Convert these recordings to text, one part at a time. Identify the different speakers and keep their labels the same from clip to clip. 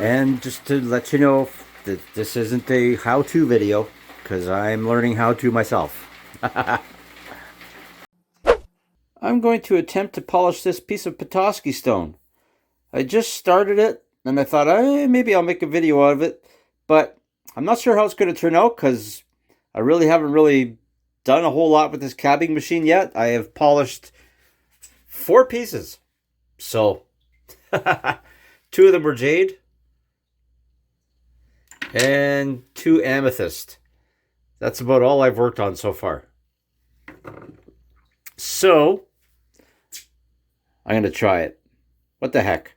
Speaker 1: And just to let you know that this isn't a how-to video, because I'm learning how to myself. I'm going to attempt to polish this piece of Petoskey stone. I just started it, and I thought, maybe I'll make a video out of it, but I'm not sure how it's going to turn out, because I haven't done a whole lot with this cabbing machine yet. I have polished 4 pieces. So, 2 of them were jade, and 2 amethyst. That's about all I've worked on so far. So, I'm going to try it. What the heck?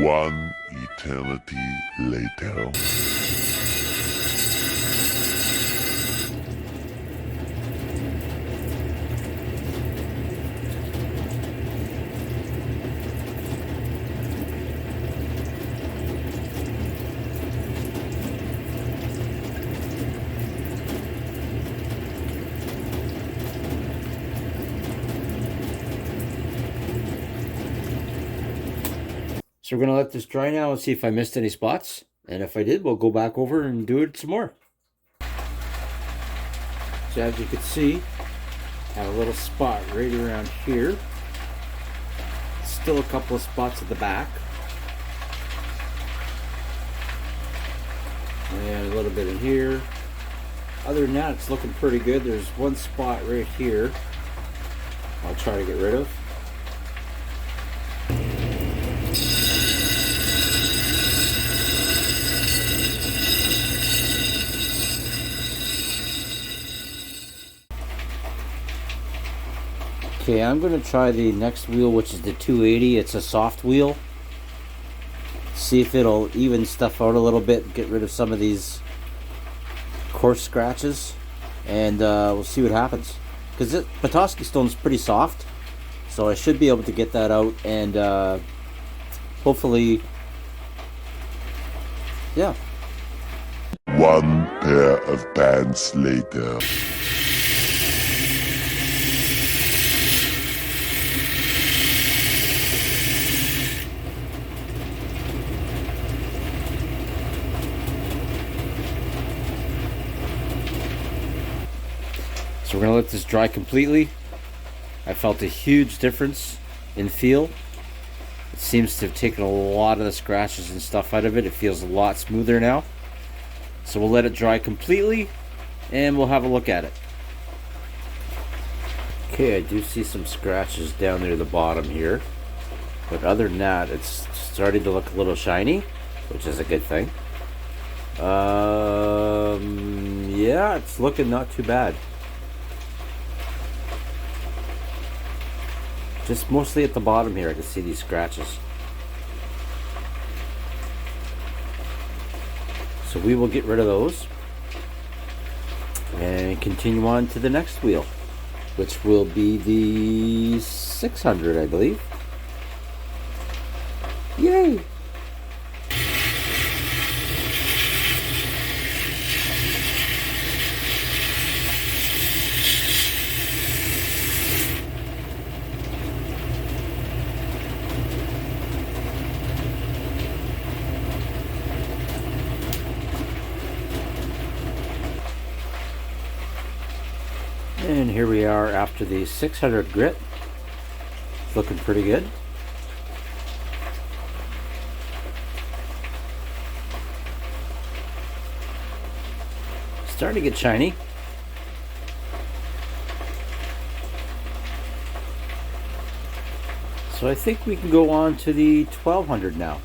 Speaker 2: One eternity later.
Speaker 1: So we're going to let this dry now and see if I missed any spots. And if I did, we'll go back over and do it some more. So as you can see, I have a little spot right around here. Still a couple of spots at the back. And a little bit in here. Other than that, it's looking pretty good. There's one spot right here I'll try to get rid of. Okay, I'm going to try the next wheel, which is the 280. It's a soft wheel. See if it'll even stuff out a little bit, get rid of some of these coarse scratches, and we'll see what happens. Because Petoskey stone is pretty soft, so I should be able to get that out, and hopefully, yeah.
Speaker 2: One pair of pants later.
Speaker 1: So we're going to let this dry completely. I felt a huge difference in feel. It seems to have taken a lot of the scratches and stuff out of it. It feels a lot smoother now. So we'll let it dry completely and we'll have a look at it. Okay, I do see some scratches down near the bottom here. But other than that, it's starting to look a little shiny, which is a good thing. Yeah, it's looking not too bad. Just mostly at the bottom here, I can see these scratches. So we will get rid of those and continue on to the next wheel, which will be the 600, I believe. Yay! And here we are after the 600 grit. It's looking pretty good. Starting to get shiny. So I think we can go on to the 1200 now.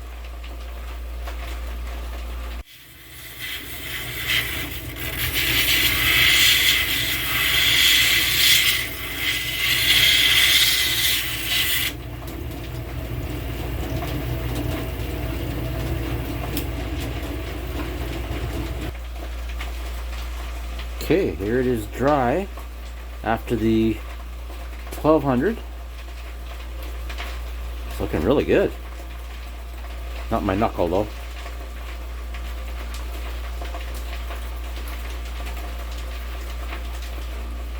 Speaker 1: Okay, here it is dry after the 1200. It's looking really good. Not my knuckle though.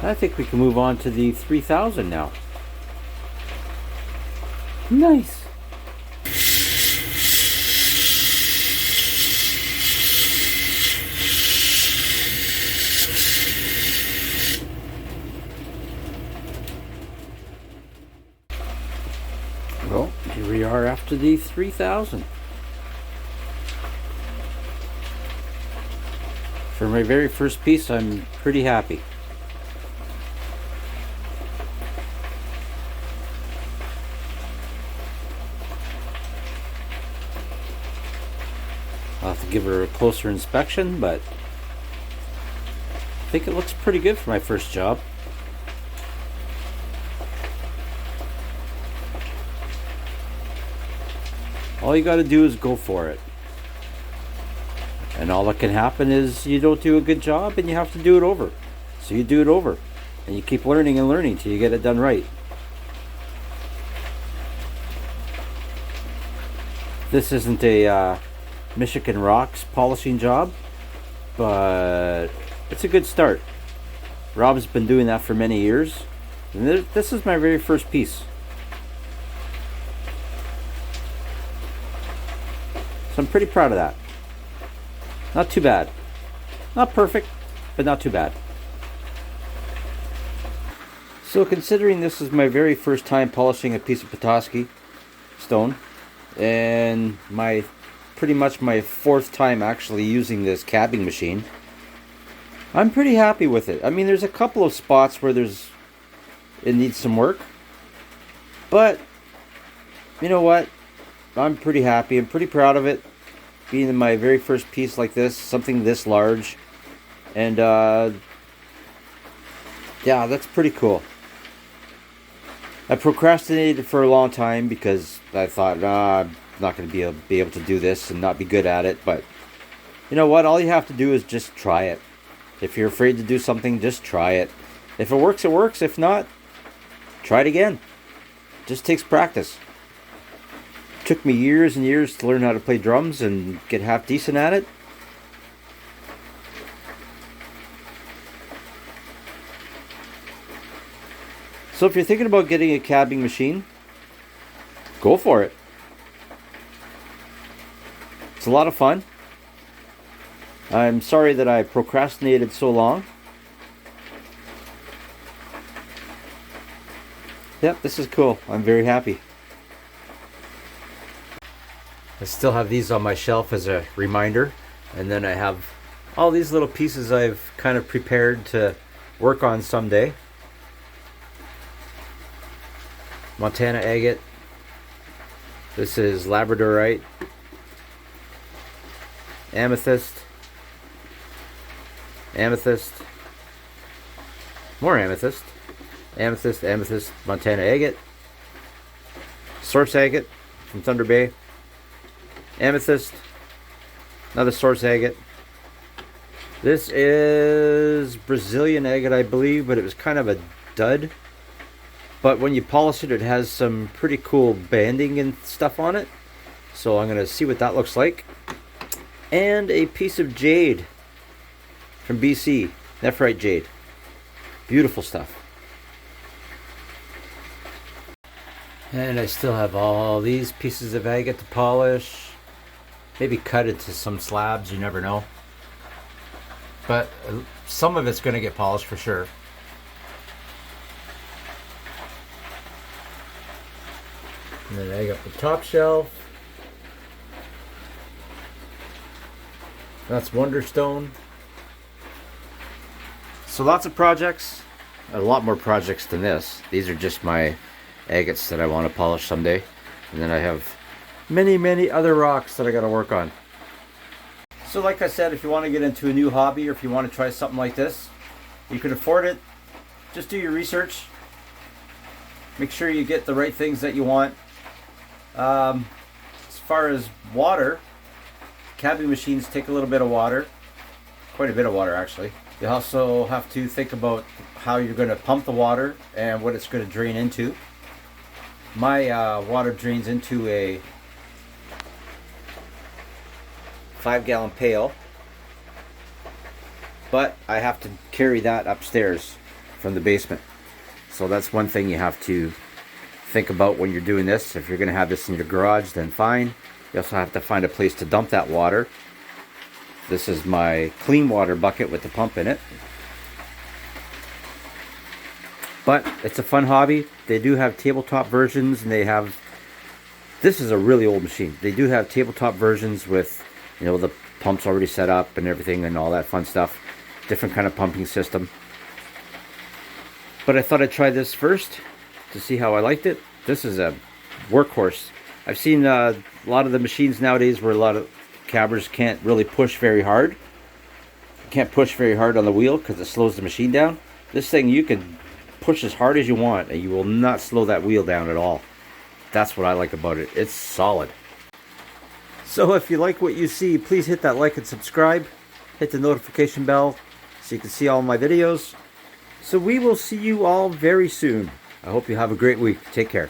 Speaker 1: I think we can move on to the 3000 now. Nice. Well, here we are after the 3000. For my very first piece, I'm pretty happy. I'll have to give her a closer inspection, but I think it looks pretty good for my first job. All you got to do is go for it. And all that can happen is you don't do a good job and you have to do it over. So you do it over. And you keep learning and learning till you get it done right. This isn't a Michigan Rocks polishing job, but it's a good start. Rob's been doing that for many years. And this is my very first piece. So I'm pretty proud of that. Not too bad. Not perfect, but not too bad. So considering this is my very first time polishing a piece of Petoskey stone, and pretty much my fourth time actually using this cabbing machine, I'm pretty happy with it. I mean, there's a couple of spots where it needs some work, but you know what? I'm pretty happy. I'm pretty proud of it, being in my very first piece like this, something this large. And yeah, that's pretty cool. I procrastinated for a long time because I thought, I'm not going to be able to do this and not be good at it. But you know what? All you have to do is just try it. If you're afraid to do something, just try it. If it works, it works. If not, try it again. It just takes practice. Took me years and years to learn how to play drums and get half decent at it. So if you're thinking about getting a cabbing machine, go for it. It's a lot of fun. I'm sorry that I procrastinated so long. Yep, this is cool. I'm very happy. I still have these on my shelf as a reminder, and then I have all these little pieces I've kind of prepared to work on someday. Montana agate. This is labradorite. Amethyst. Amethyst. More amethyst. Amethyst, amethyst, Montana agate. Source agate from Thunder Bay. Amethyst, another source agate. This is Brazilian agate, I believe, but it was kind of a dud. But when you polish it, it has some pretty cool banding and stuff on it. So I'm going to see what that looks like. And a piece of jade from BC, nephrite jade. Beautiful stuff. And I still have all these pieces of agate to polish. Maybe cut into some slabs, you never know. But some of it's going to get polished for sure. And then I got the top shelf. That's Wonderstone. So lots of projects. A lot more projects than this. These are just my agates that I want to polish someday. And then I have many other rocks that I got to work on. So like I said, if you want to get into a new hobby or if you want to try something like this, you can afford it. Just do your research. Make sure you get the right things that you want. As far as water, cabbing machines take a little bit of water. quite a bit of water actually. You also have to think about how you're going to pump the water and what it's going to drain into. My water drains into a 5-gallon pail, but I have to carry that upstairs from the basement. So that's one thing you have to think about when you're doing this. If you're going to have this in your garage, then fine. You also have to find a place to dump that water. This is my clean water bucket with the pump in it. But it's a fun hobby. They do have tabletop versions, and they have... This is a really old machine. They do have tabletop versions with, you know, the pumps already set up and everything and all that fun stuff. Different kind of pumping system. But I thought I'd try this first to see how I liked it. This is a workhorse. I've seen a lot of the machines nowadays where a lot of cabbers can't really push very hard. Can't push very hard on the wheel because it slows the machine down. This thing, you can push as hard as you want and you will not slow that wheel down at all. That's what I like about it. It's solid. So if you like what you see, please hit that like and subscribe. Hit the notification bell so you can see all my videos. So we will see you all very soon. I hope you have a great week. Take care.